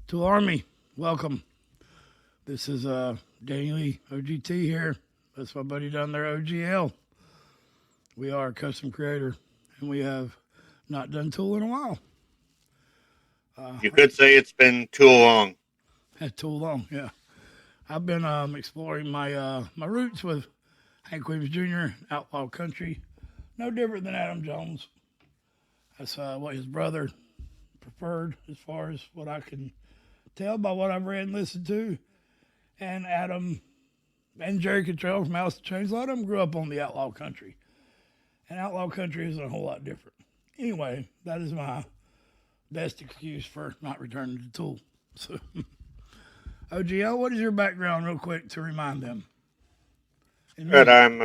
To Army, welcome. This is Danny Lee, OGT here. That's my buddy down there, OGL. We are a custom creator, and we have not done Tool in a while. You could say it's been too long. Too long, yeah. I've been exploring my roots with Hank Williams Jr., Outlaw Country. No different than Adam Jones. That's what his brother preferred, as far as what I can tell by what I've read and listened to. And Adam and Jerry Cottrell from Alice in Chains, a lot of them grew up on the Outlaw Country. And Outlaw Country is a whole lot different. Anyway, that is my best excuse for not returning to Tool. So, OGL, what is your background, real quick, to remind them? Good. I'm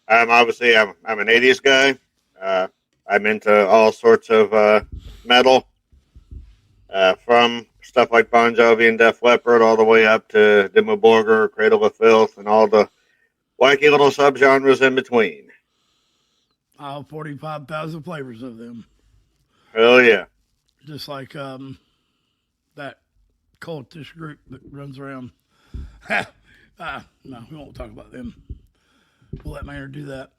obviously I'm an '80s guy. I'm into all sorts of metal, from stuff like Bon Jovi and Def Leppard, all the way up to Dimmu Borgir, Cradle of Filth, and all the wacky little subgenres in between. All 45,000 flavors of them. Hell yeah! Just like that cultish group that runs around. No, we won't talk about them. We'll let Maynard do that.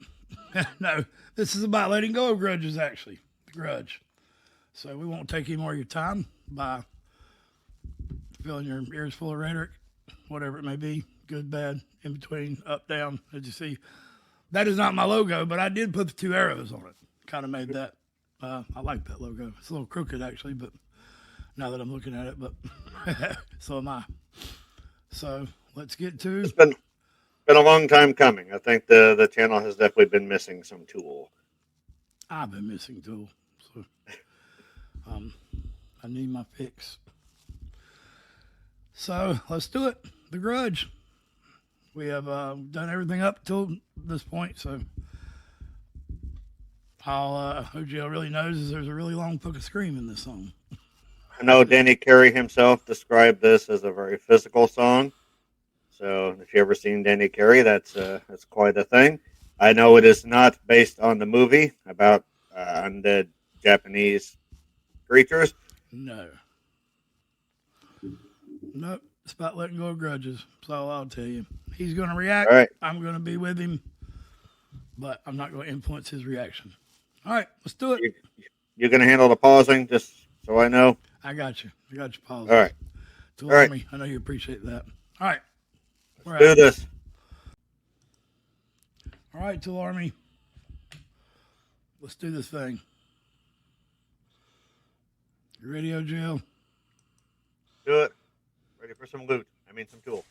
No, this is about letting go of grudges, actually. The Grudge. So we won't take any more of your time by filling your ears full of rhetoric, whatever it may be, good, bad, in between, up, down, as you see. That is not my logo, but I did put the two arrows on it. Kind of made that. I like that logo. It's a little crooked, actually, but now that I'm looking at it, but so am I. So let's get to... It's been a long time coming. I think the channel has definitely been missing some Tool. I've been missing Tool. So I need my fix. So let's do it. The Grudge. We have done everything up till this point, so all OGL really knows is there's a really long fucking scream in this song. I know Danny Carey himself described this as a very physical song. So if you ever seen Danny Carey, that's quite a thing. I know it is not based on the movie about undead Japanese creatures. No. Nope. It's about letting go of grudges. That's all I'll tell you. He's going to react. All right. I'm going to be with him, but I'm not going to influence his reaction. All right, let's do it. You're going to handle the pausing, just so I know? I got you. I got you paused. All right. All right. Me. I know you appreciate that. All right. Let's do this. All right, Tool Army. Let's do this thing. You ready, OGL? Do it. Ready for some loot. I mean, some Tool.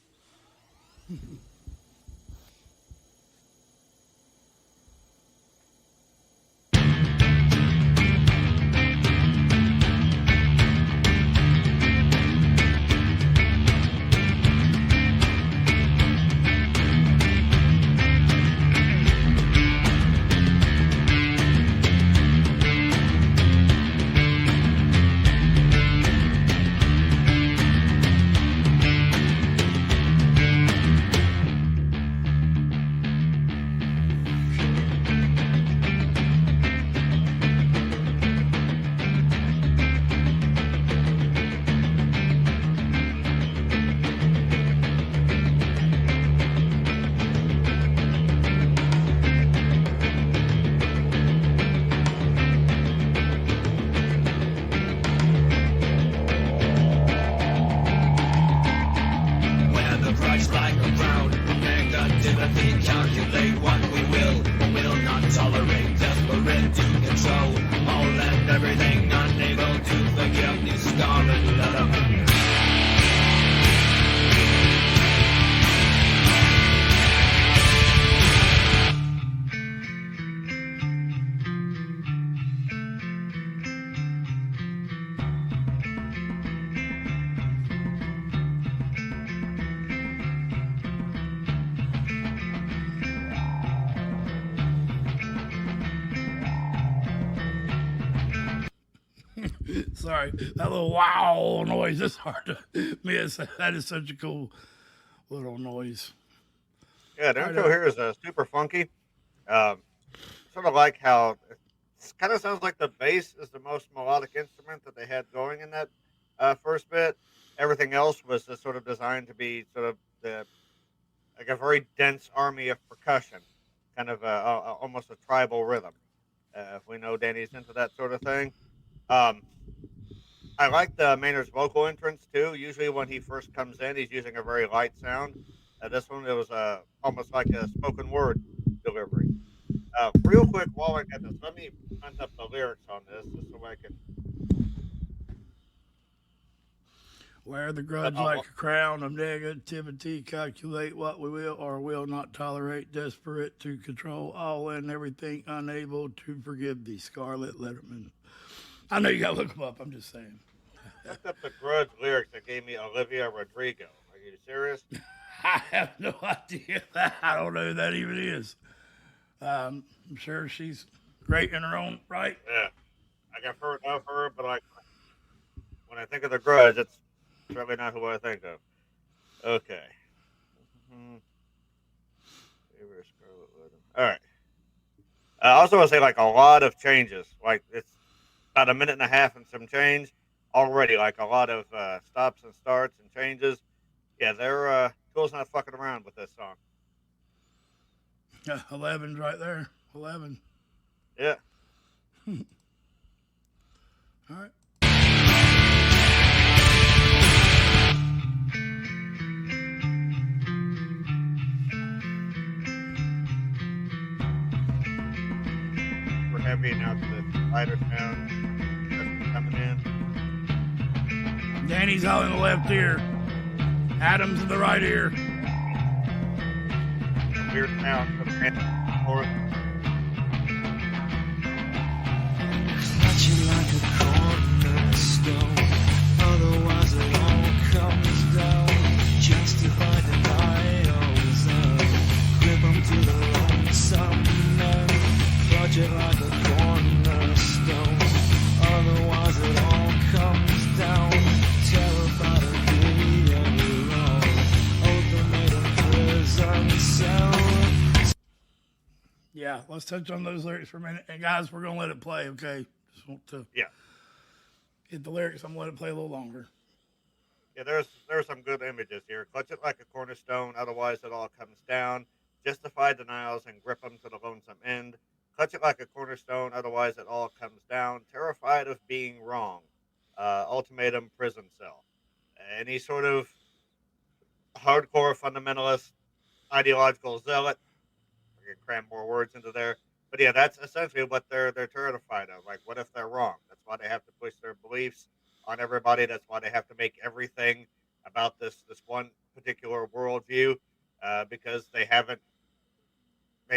Sorry, that little wow noise is hard to miss. That is such a cool little noise. Yeah, the intro here is super funky. Sort of like how it kind of sounds like the bass is the most melodic instrument that they had going in that first bit. Everything else was just sort of designed to be sort of like a very dense army of percussion, kind of almost a tribal rhythm. If we know Danny's into that sort of thing. Um, I like the Maynard's vocal entrance too. Usually, when he first comes in, he's using a very light sound. This one, it was almost like a spoken word delivery. Real quick, while I get this, let me hunt up the lyrics on this, just so I can. Wear the grudge like a crown of negativity, calculate what we will or will not tolerate, desperate to control all and everything, unable to forgive the Scarlet Letterman. I know you gotta look them up, I'm just saying. Looked up the Grudge lyrics that gave me Olivia Rodrigo. Are you serious? I have no idea. I don't know who that even is. I'm sure she's great in her own right. Yeah. I've heard of her, but like when I think of the Grudge, it's certainly not who I think of. Okay. Favorite Scarlet Letter. All right. I also want to say like a lot of changes. Like it's about a minute and a half and some change already. Like a lot of stops and starts and changes. Yeah, they're Tool's not fucking around with this song. Yeah, 11's right there. 11. Yeah. All right. We're heavy now to the lighter sound coming in. Danny's all in the left ear. Adam's in the right ear. Weird sound coming in forth. Touching like a cornerstone, otherwise it all comes down. Justify denials, grip 'em to the lonesome man. Project like a cornerstone, otherwise it all comes down. Terrified of being alone, ultimatum prison cell. Yeah, let's touch on those lyrics for a minute. And guys, we're gonna let it play, okay? Just want to hit the lyrics. I'm gonna let it play a little longer. Yeah, there's some good images here. Clutch it like a cornerstone, otherwise it all comes down. Justify denials and grip them to the lonesome end. Clutch it like a cornerstone, otherwise it all comes down. Terrified of being wrong. Ultimatum prison cell. Any sort of hardcore fundamentalist ideological zealot. I can cram more words into there. But yeah, that's essentially what they're terrified of. Like, what if they're wrong? That's why they have to push their beliefs on everybody. That's why they have to make everything about this one particular worldview, because they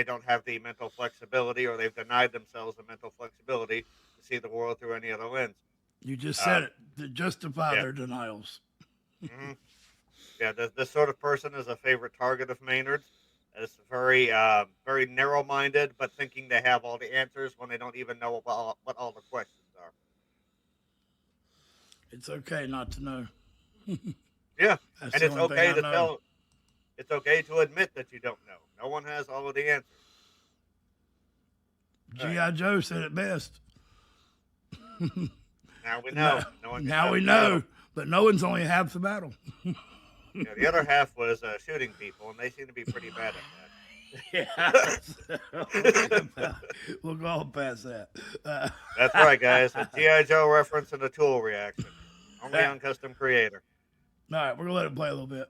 don't have the mental flexibility, or they've denied themselves the mental flexibility to see the world through any other lens. You just said it. To justify their denials. Mm-hmm. Yeah, this sort of person is a favorite target of Maynard's. It's very, very narrow-minded, but thinking they have all the answers when they don't even know what all the questions are. It's okay not to know. Yeah, That's and the it's only okay thing to I know. tell. It's okay to admit that you don't know. No one has all of the answers. G.I. Joe said it best. Now we know. No one Now we know, but knowing's only half the battle. Yeah, the other half was shooting people, and they seem to be pretty bad at that. Yeah. We'll go on past that. That's right, guys. A G.I. Joe reference and a Tool reaction. Only on Custom Creator. All right, we're going to let it play a little bit.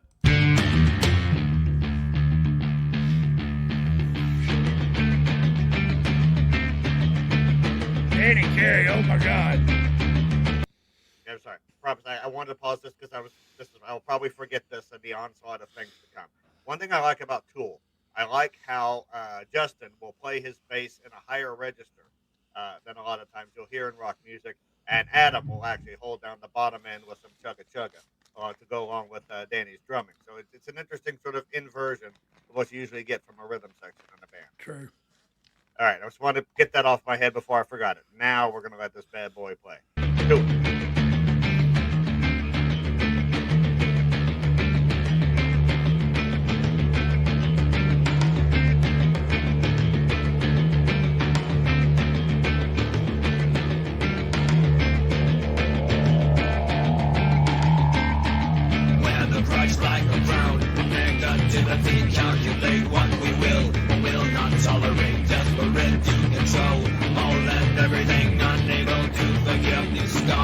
Danny Carey, oh my God. Yeah, I'm sorry. I wanted to pause this because I'll probably forget this in the onslaught of things to come. One thing I like about Tool, I like how Justin will play his bass in a higher register than a lot of times you'll hear in rock music, and Adam will actually hold down the bottom end with some chugga chugga to go along with Danny's drumming. So it's an interesting sort of inversion of what you usually get from a rhythm section in a band. True. All right, I just wanted to get that off my head before I forgot it. Now we're going to let this bad boy play. Do it.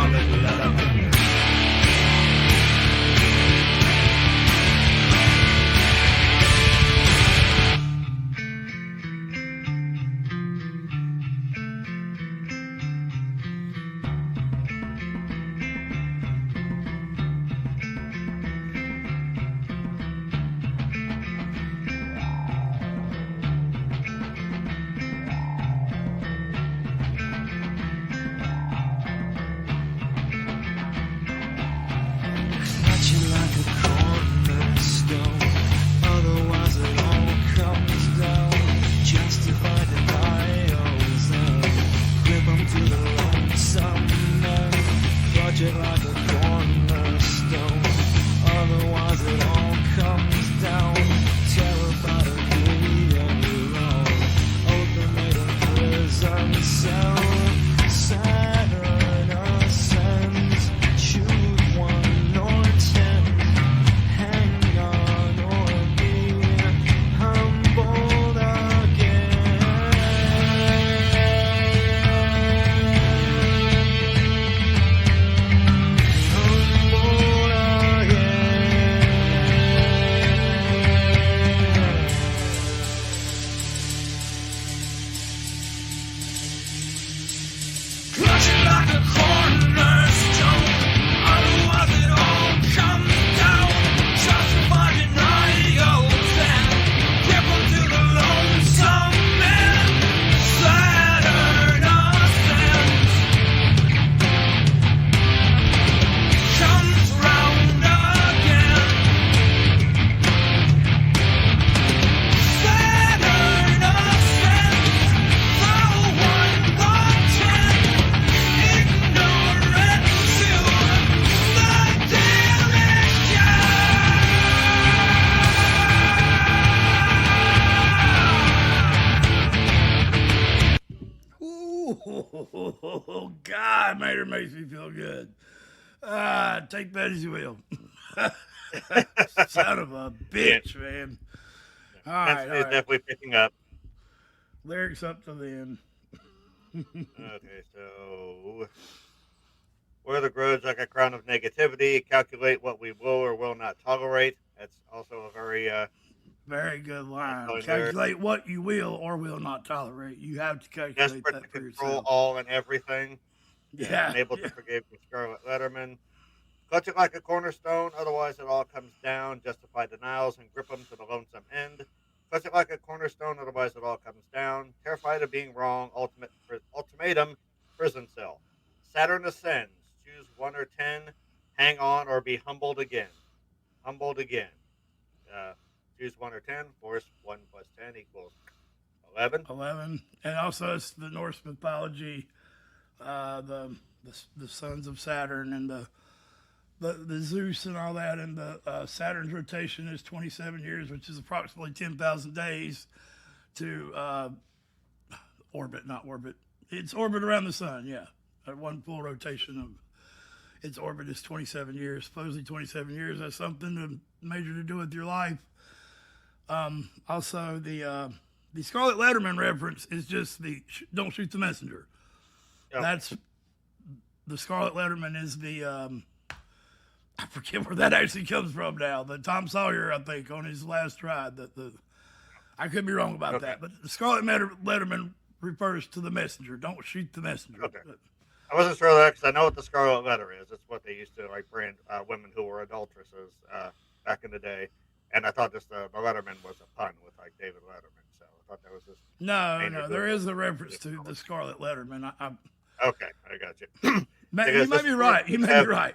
Hallelujah. Clutching like a cornerstone, otherwise it all comes down. Justify denials and grip 'em to the lonesome end. Clutch it like a cornerstone, otherwise it all comes down. Terrified of being wrong, ultimatum prison cell. Saturn ascends, choose 1 or 10. Hang on or be humbled again. Humbled again. Clutch it like a cornerstone, otherwise it all comes down. Justify denials and grip 'em to the lonesome man. Saturn ascends, comes round again. Saturn ascends, the 1, the 10. Ignorant to the damage Ooh, God, Maynard makes me feel good. Take that as you will. Son of a bitch, man. All right, It's definitely picking up. Lyrics up to the end. Okay, so wear the grudge like a crown of negativity. Calculate what we will or will not tolerate. That's also a very Very good line. Calculate Calculate what you will or will not tolerate. You have to calculate desperate that to for control yourself. all and everything. Yeah. Unable to forgive the Scarlet Letterman. Clutch it like a cornerstone, otherwise it all comes down. Justify denials and grip 'em to the lonesome end. Clutch it like a cornerstone, otherwise it all comes down. Terrified of being wrong, ultimatum, prison cell. Saturn ascends, choose 1 or 10, hang on or be humbled again. Humbled again. Choose 1 or 10, force 1 plus 10 equals 11. 11. And also, it's the Norse mythology, the sons of Saturn and the Zeus and all that. And the Saturn's rotation is 27 years, which is approximately 10,000 days to orbit, not orbit. It's orbit around the sun, yeah. One full rotation of its orbit is 27 years. Supposedly 27 years has something major to do with your life. Also, the Scarlet Letterman reference is just the don't shoot the messenger. Yep. That's the Scarlet Letterman is the I forget where that actually comes from now. The Tom Sawyer, I think, on his last ride. I could be wrong about that, but the Scarlet Letterman refers to the messenger. Don't shoot the messenger. Okay. I wasn't sure of that because I know what the Scarlet Letter is. It's what they used to like brand women who were adulteresses back in the day. And I thought just the Letterman was a pun with like David Letterman. So I thought that was just No, there is a reference to the Scarlet Letterman. okay. I got you. You may be right. You may be right.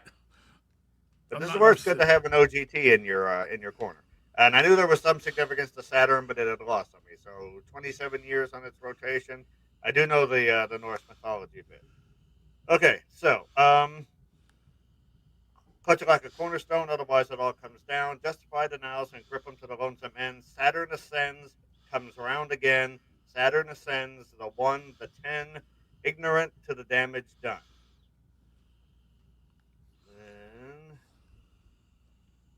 But this is where it's good to have an OGT in your corner. And I knew there was some significance to Saturn, but it had lost on me. So 27 years on its rotation. I do know the Norse mythology bit. Okay, so clutch it like a cornerstone, otherwise it all comes down. Justify denials and grip them to the lonesome end. Saturn ascends, comes around again. Saturn ascends, the 1, the 10, ignorant to the damage done. Then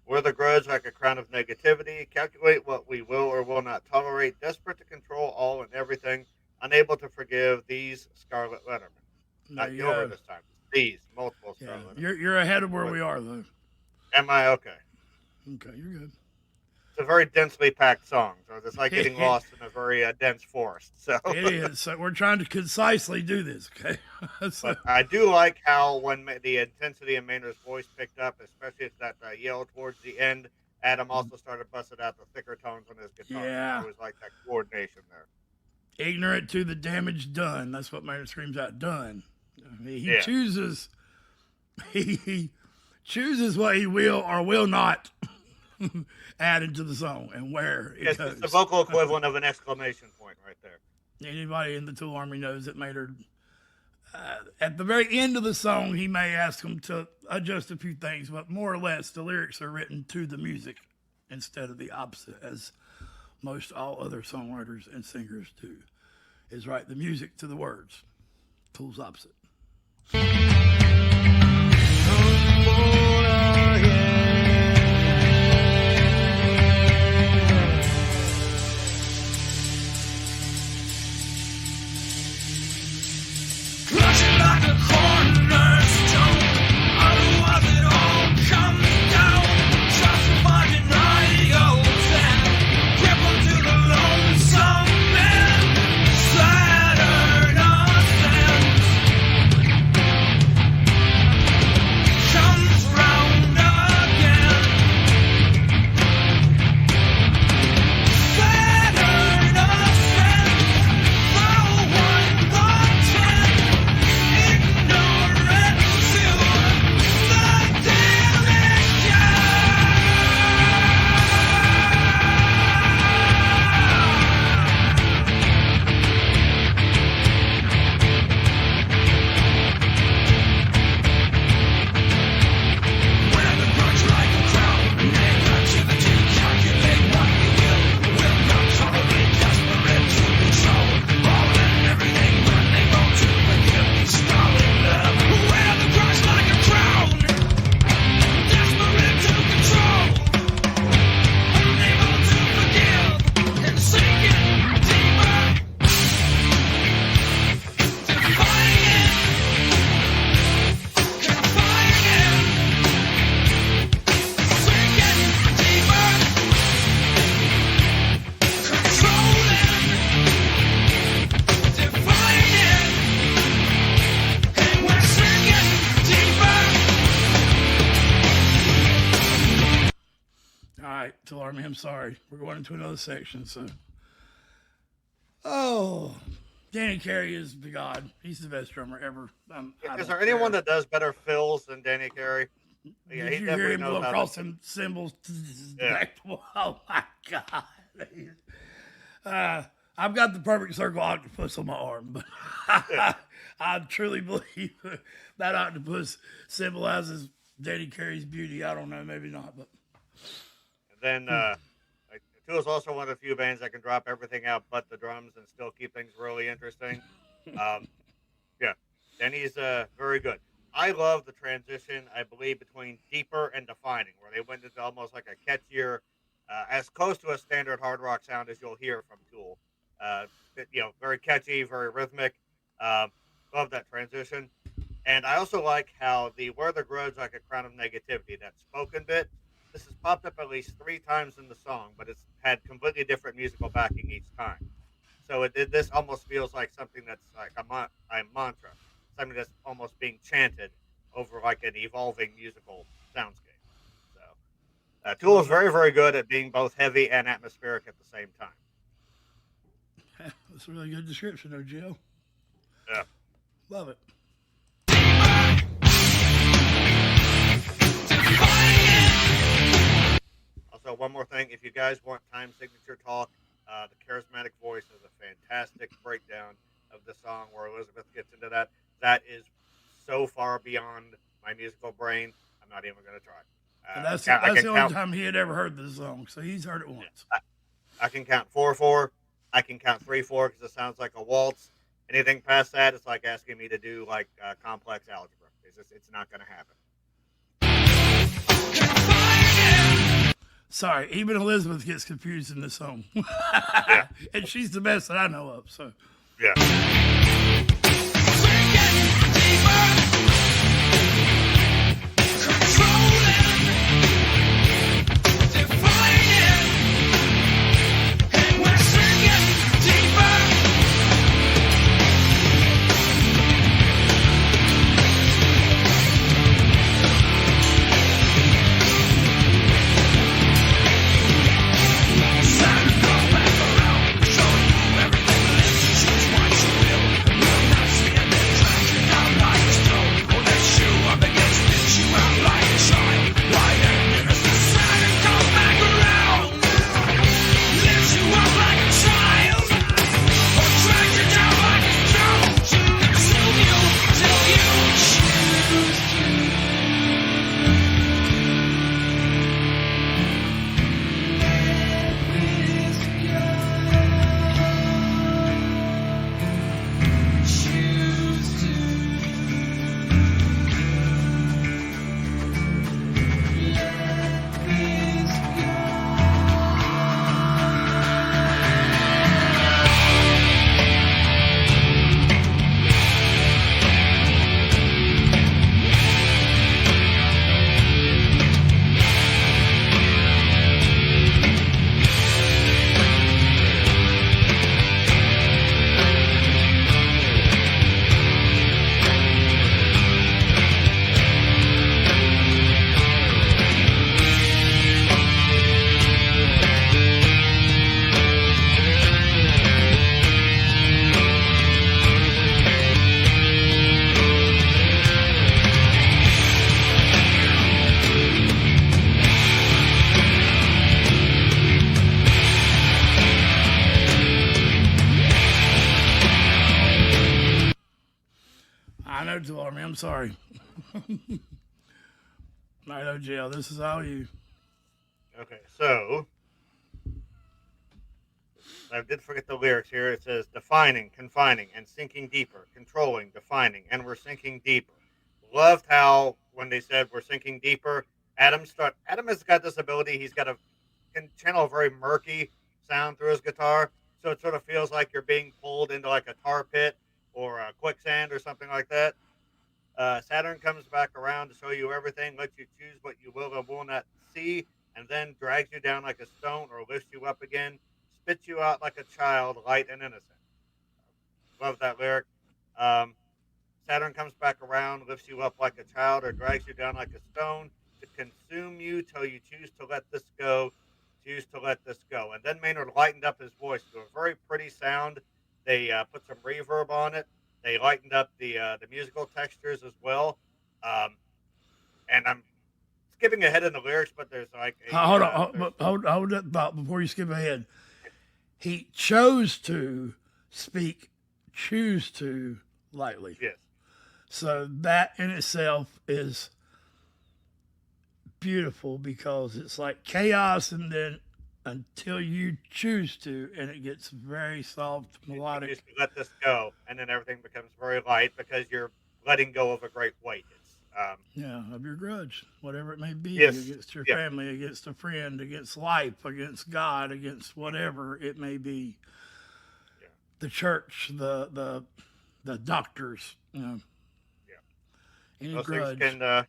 wear the grudge like a crown of negativity. Calculate what we will or will not tolerate. Desperate to control all and everything. Unable to forgive these Scarlet Lettermen. Not Gilbert this time. these, multiple Yeah, strum limits. you're ahead of where we are though. Am I okay? Okay, you're good. It's a very densely packed song, so it's like getting lost in a very dense forest. So It is. So we're trying to concisely do this. Okay. So, but I do like how when the intensity in Maynard's voice picked up, especially at that yell towards the end. Adam also started busting out the thicker tones on his guitar. Yeah. I always like that coordination there. ignorant to the damage done. That's what Maynard screams out. Done. I mean, he Yeah. chooses. He chooses what he will or will not add into the song and where it Yes, goes. it's the vocal equivalent of an exclamation point right there. Anybody in the Tool Army knows that Maynard, at the very end of the song, he may ask them to adjust a few things, but more or less the lyrics are written to the music instead of the opposite, as most all other songwriters and singers do, is write the music to the words. Tool's opposite. Crushing like a cornerstone. Otherwise it all comes down. Justify denials and crippled to the lonesome man. Saturn ascends. Comes round again. Saturn ascends. Throw one more ten. Ignorant to the Wear the grudge like a crown. Negativity, calculate what you will not tolerate. Desperate to control all and everything, unable to forgive. Stalling love. Wear the grudge like a crown. Desperate to control, unable to forgive, and sinking deeper. Defying, confining, sinking deeper, controlling, defining, and we're sinking deeper. All right, Tool Army, I'm sorry. We're going into another section, so. Oh, Danny Carey is the god. He's the best drummer ever. I Is don't there anyone care. that does better fills than Danny Carey? Yeah, Did he you hear definitely him knows blow how across to. them cymbals? Yeah. Back to- Oh my god! I've got the perfect circle octopus on my arm, but I truly believe that octopus symbolizes Danny Carey's beauty. I don't know, maybe not, but Then like, Tool is also one of the few bands that can drop everything out but the drums and still keep things really interesting. Yeah, Danny's very good. I love the transition, I believe, between deeper and defining, where they went into almost like a catchier, as close to a standard hard rock sound as you'll hear from Tool. Very catchy, very rhythmic. Love that transition. And I also like how the Wear the Grudge Like a Crown of Negativity, that spoken bit, this has popped up at least 3 times in the song, but it's had completely different musical backing each time. So this almost feels like something that's like a mantra, something that's almost being chanted over like an evolving musical soundscape. So Tool is very, very good at being both heavy and atmospheric at the same time. that's a really good description, though, Jill. Yeah. Love it. Also, one more thing, if you guys want time signature talk, the charismatic voice is a fantastic breakdown of the song where Elizabeth gets into that. That is so far beyond my musical brain. I'm not even going to try. And that's I the can only count. time he had ever heard this song, so he's heard it once. I can count 4/4. I can count 3/4 because it sounds like a waltz. Anything past that, it's like asking me to do like complex algebra. It's not going to happen. Sorry, even Elizabeth gets confused in this song. Yeah. And she's the best that I know of, so. Yeah. Sinking deeper, 902 Army. I'm sorry. 902 jail. This is all you. Okay, so I did forget the lyrics here. It says defining, confining, and sinking deeper, controlling, defining, and we're sinking deeper. Loved how when they said we're sinking deeper, Adam has got this ability. He's got can channel a very murky sound through his guitar, so it sort of feels like you're being pulled into like a tar pit or a quicksand or something like that. Saturn comes back around to show you everything, lets you choose what you will and will not see, and then drags you down like a stone or lifts you up again, spits you out like a child, light and innocent. Love that lyric. Saturn comes back around, lifts you up like a child or drags you down like a stone to consume you till you choose to let this go, choose to let this go. And then Maynard lightened up his voice to a very pretty sound. They put some reverb on it. They lightened up the musical textures as well. And I'm skipping ahead in the lyrics, but there's like hold that thought before you skip ahead. He chose to speak, choose to lightly. Yes. So that in itself is beautiful because it's like chaos, and then until you choose to, and it gets very soft, melodic. You choose to let this go, and then everything becomes very light because you're letting go of a great weight. It's of your grudge, whatever it may be, yes, against your family, against a friend, against life, against God, against whatever it may be. Yeah. The church, the doctors, Any those grudge. those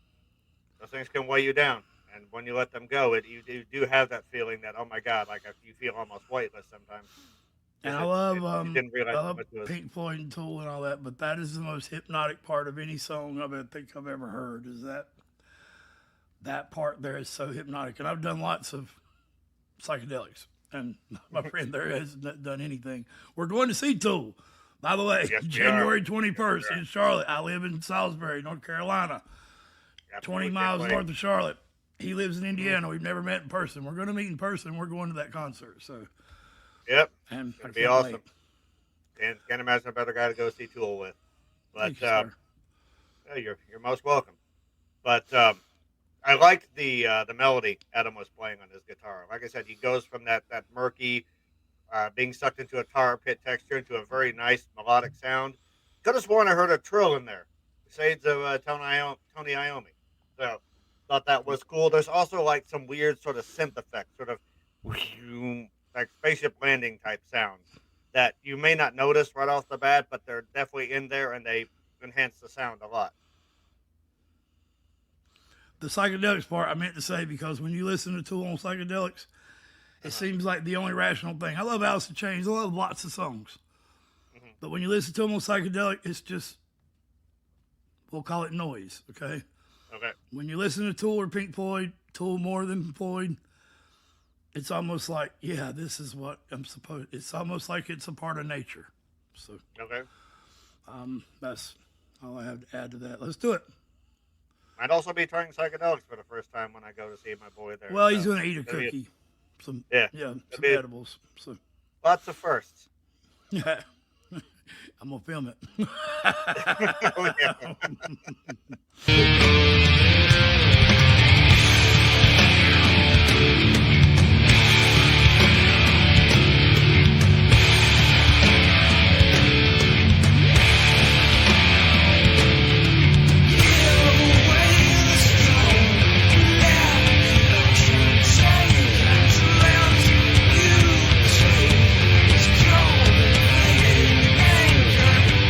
things can weigh you down, and when you let them go, you do have that feeling that, oh my God, like you feel almost weightless sometimes. And I love I Pink Floyd and Tool and all that, but that is the most hypnotic part of any song I think I've ever heard. Is that part there is so hypnotic, and I've done lots of psychedelics, and my friend there hasn't done anything. We're going to see Tool, by the way, yes, January 21st in Charlotte. I live in Salisbury, North Carolina, Absolutely 20 miles north of Charlotte. He lives in Indiana. We've never met in person. We're going to meet in person. We're going to that concert. So. Yep, And it'd be awesome. Can't imagine a better guy to go see Tool with. But you're most welcome. But I liked the melody Adam was playing on his guitar. Like I said, he goes from that murky, being sucked into a tar pit texture into a very nice melodic sound. Could have sworn I heard a trill in there, shades of Tony Iommi. So thought that was cool. There's also like some weird sort of synth effect, sort of like spaceship landing type sounds that you may not notice right off the bat, but they're definitely in there and they enhance the sound a lot. The psychedelics part I meant to say, because when you listen to Tool on psychedelics, it seems like the only rational thing. I love Alice in Chains. I love lots of songs. Mm-hmm. But when you listen to them on psychedelic, it's just, we'll call it noise, okay? Okay. When you listen to Tool or Pink Floyd, Tool more than Floyd, it's almost like, this is what I'm supposed. It's almost like it's a part of nature. So, okay. That's all I have to add to that. Let's do it. I'd also be trying psychedelics for the first time when I go to see my boy there. Well, he's going to eat a cookie, some edibles. So lots of firsts. Yeah, I'm gonna film it. Oh, yeah.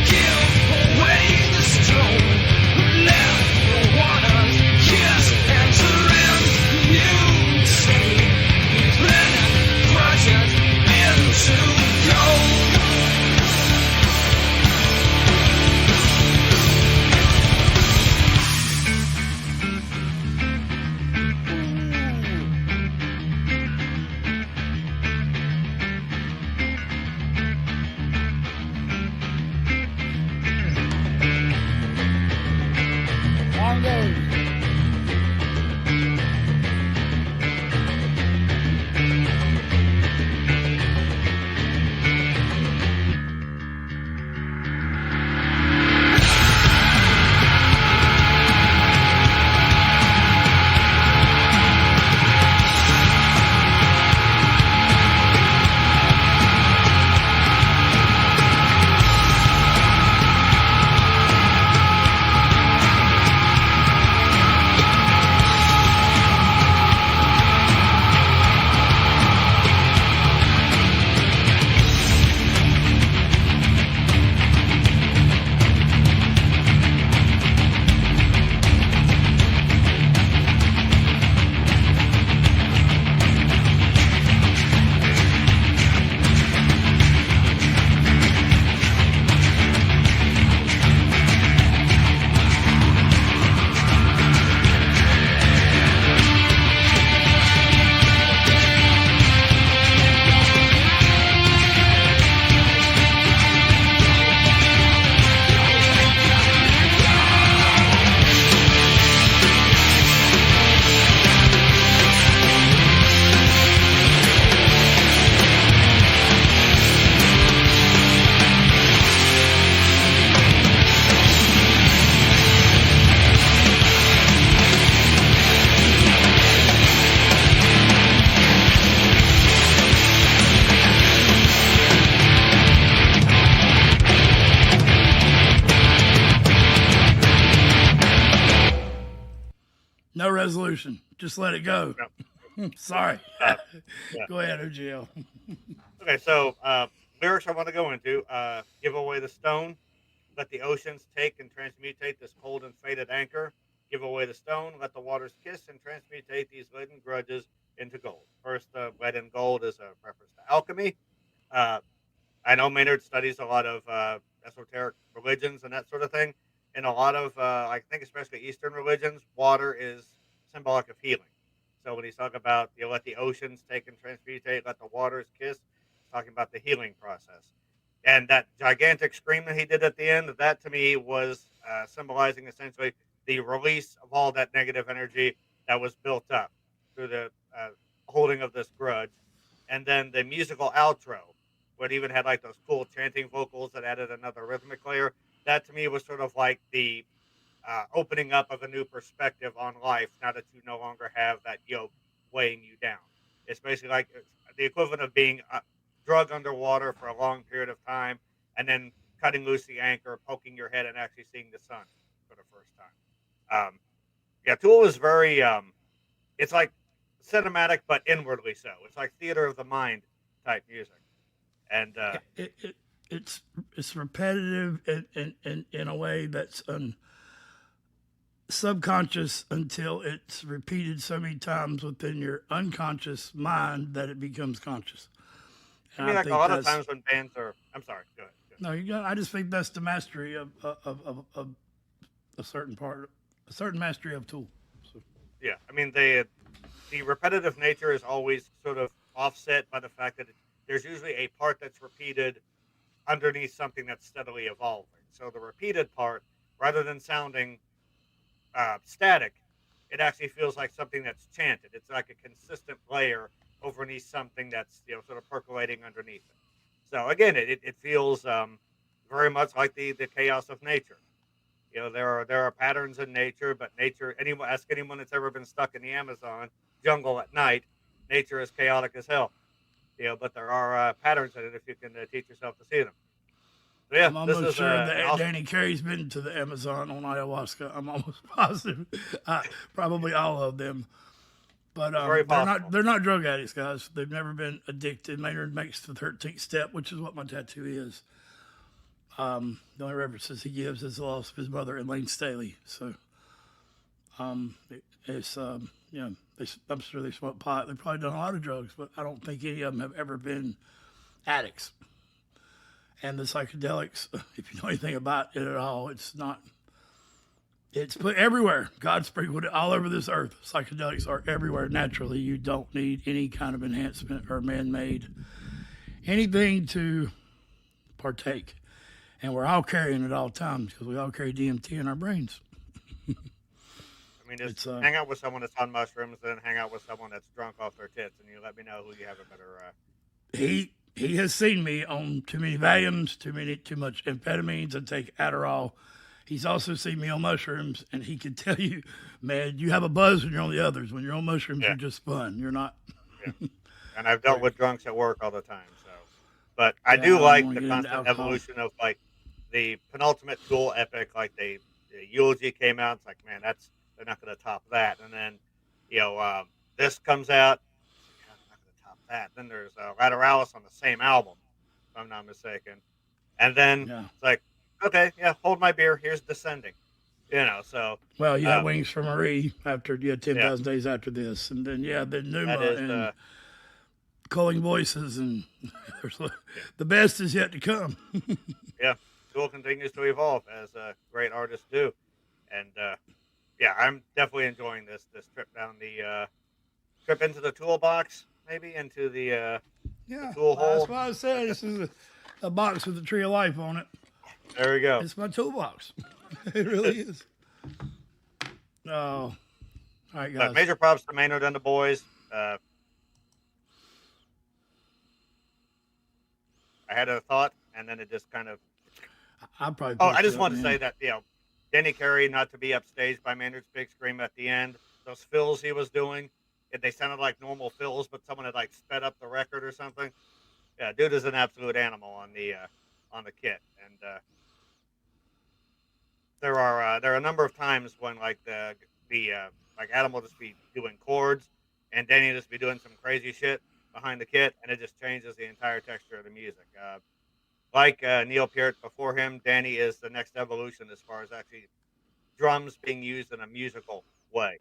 Kill away the stone, left the water. No resolution. Just let it go. No. Sorry. Uh, yeah. Go ahead, OGL. Okay, so lyrics I want to go into: give away the stone, let the oceans take and transmutate this cold and faded anchor. Give away the stone, let the waters kiss and transmutate these leaden grudges into gold. First, lead and gold is a reference to alchemy. Uh, I know Maynard studies a lot of esoteric religions and that sort of thing. In a lot of, I think, especially Eastern religions, water is symbolic of healing. So when he's talking about let the oceans take and transmutate, let the waters kiss, he's talking about the healing process. And that gigantic scream that he did at the end, that to me was symbolizing essentially the release of all that negative energy that was built up through the holding of this grudge. And then the musical outro, where it even had like those cool chanting vocals that added another rhythmic layer. That to me was sort of like the opening up of a new perspective on life now that you no longer have that yoke weighing you down. It's basically like the equivalent of being drug underwater for a long period of time and then cutting loose the anchor, poking your head, and actually seeing the sun for the first time. Yeah, Tool is very, it's like cinematic, but inwardly so. It's like theater of the mind type music. And It's repetitive in a way that's subconscious until it's repeated so many times within your unconscious mind that it becomes conscious. I mean, like a lot of times when bands are, I'm sorry, go ahead. No, you got. I just think that's the mastery of a certain part, a certain mastery of Tool. So. Yeah, I mean the repetitive nature is always sort of offset by the fact that there's usually a part that's repeated underneath something that's steadily evolving. So the repeated part, rather than sounding static, it actually feels like something that's chanted. It's like a consistent layer overneath something that's sort of percolating underneath it. So again, it feels very much like the chaos of nature. There are patterns in nature, but nature. Ask anyone that's ever been stuck in the Amazon jungle at night. Nature is chaotic as hell. But there are patterns in it if you can teach yourself to see them. So yeah, I'm almost sure that awesome... Danny Carey's been to the Amazon on ayahuasca. I'm almost positive. Probably all of them. But they're not drug addicts, guys. They've never been addicted. Maynard makes the 13th step, which is what my tattoo is. The only references he gives is the loss of his mother, Elaine Staley. So, I'm sure they smoke pot. They've probably done a lot of drugs, but I don't think any of them have ever been addicts. And the psychedelics, if you know anything about it at all, it's put everywhere. God sprinkled it all over this earth. Psychedelics are everywhere naturally. You don't need any kind of enhancement or man-made anything to partake. And we're all carrying it all the time because we all carry DMT in our brains. I mean, just hang out with someone that's on mushrooms, then hang out with someone that's drunk off their tits, and you let me know who you have a better... He has seen me on too many Valiums, too much amphetamines, and take Adderall. He's also seen me on mushrooms, and he can tell you, man, you have a buzz when you're on the others. When you're on mushrooms, you're just fun. You're not. Yeah. And I've dealt with drunks at work all the time. So, but I do like the constant evolution of like the penultimate Tool epic. Like the eulogy came out. It's like, man, they're not going to top that. And then, this comes out. That. Then there's Lateralis on the same album, if I'm not mistaken. And then it's like, okay, yeah, hold my beer. Here's Descending. So. Well, you had Wings for Marie after 10,000 Days after this. And then, then Numa and Calling Voices. And the best is yet to come. Yeah, Tool continues to evolve as great artists do. And, I'm definitely enjoying this trip down the trip into the toolbox. Maybe into the tool hole. That's why I said this is a box with a tree of life on it. There we go. It's my toolbox. It really is. Oh, all right, guys. Major props to Maynard and the boys. I had a thought, and then it just kind of. I just want to say that Danny Carey not to be upstaged by Maynard's big scream at the end. Those fills he was doing. They sounded like normal fills, but someone had like sped up the record or something. Yeah, dude is an absolute animal on the kit, and there are a number of times when like the like Adam will just be doing chords, and Danny will just be doing some crazy shit behind the kit, and it just changes the entire texture of the music. Like Neil Peart before him, Danny is the next evolution as far as actually drums being used in a musical way.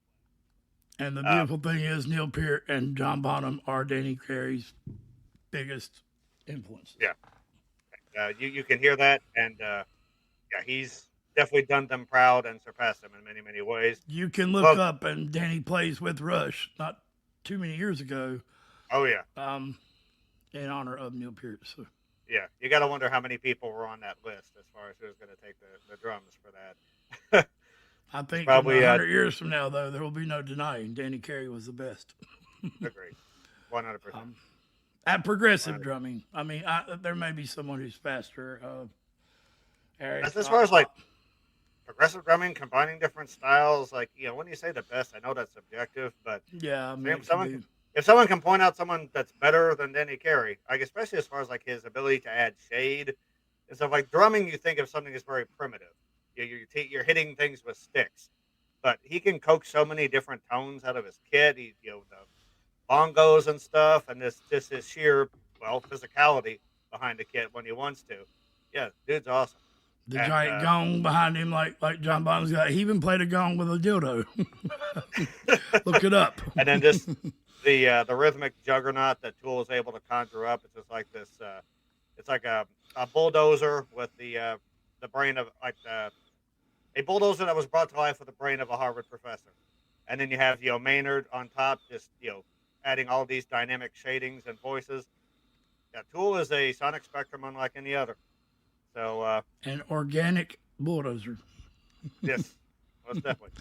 And the beautiful thing is, Neil Peart and John Bonham are Danny Carey's biggest influence. Yeah. You can hear that, and he's definitely done them proud and surpassed them in many, many ways. You can look up, and Danny plays with Rush not too many years ago. Oh, yeah. In honor of Neil Peart. So. Yeah, you got to wonder how many people were on that list as far as who's going to take the drums for that. I think probably 100 years from now, though, there will be no denying Danny Carey was the best. Agreed. 100%. At progressive drumming. I mean, there may be someone who's faster. As far as like progressive drumming, combining different styles, like, when you say the best, I know that's subjective, but yeah, if someone can point out someone that's better than Danny Carey, like especially as far as like his ability to add shade and stuff, like drumming, you think of something that's very primitive. You're hitting things with sticks, but he can coax so many different tones out of his kit. The bongos and stuff, and this his sheer physicality behind the kit when he wants to. Yeah, dude's awesome. The giant gong behind him, like John Bonham's got. He even played a gong with a dildo. Look it up. And then just the rhythmic juggernaut that Tool is able to conjure up. It's just like this. It's like a bulldozer with the brain of a bulldozer that was brought to life with the brain of a Harvard professor. And then you have Maynard on top, just adding all these dynamic shadings and voices. Yeah, Tool is a sonic spectrum unlike any other. So an organic bulldozer. Yes, most definitely.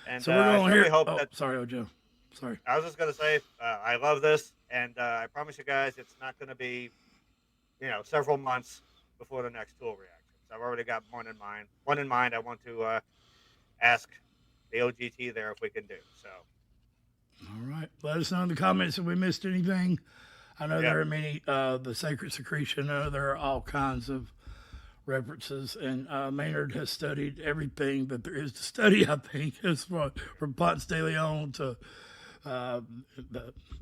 And so we're going to hear. Hope that, sorry, Joe. Sorry. I was just going to say I love this, and I promise you guys, it's not going to be several months before the next Tool reactions. I've already got one in mind. One in mind. I want to ask the OGT there if we can do so. All right. Let us know in the comments if we missed anything. I know there are many. The Sacred Secretion. I know there are all kinds of references, and Maynard has studied everything that there is to study, I think, as far from Ponce de Leon to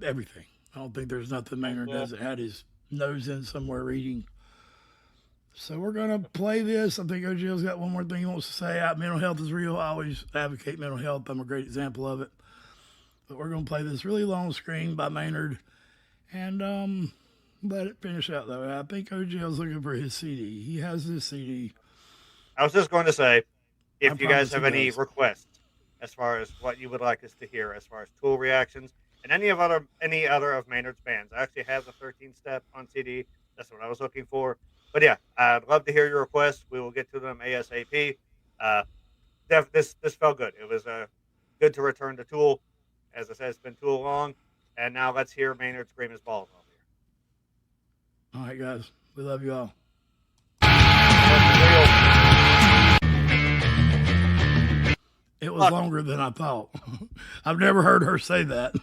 everything. I don't think there's nothing Maynard doesn't had his nose in somewhere reading. So we're going to play this. I think OGL's got one more thing he wants to say. Mental health is real. I always advocate mental health. I'm a great example of it. But we're going to play this really long scream by Maynard and let it finish out, though. I think OGL's looking for his CD. He has his CD. I was just going to say, if you guys have any requests as far as what you would like us to hear as far as Tool reactions and any other of Maynard's bands, I actually have the 13-step on CD. That's what I was looking for. But yeah, I'd love to hear your requests. We will get to them ASAP. This felt good. It was good to return to Tool. As I said, it's been too long. And now let's hear Maynard scream his balls off here. All right, guys. We love you all. It was longer than I thought. I've never heard her say that.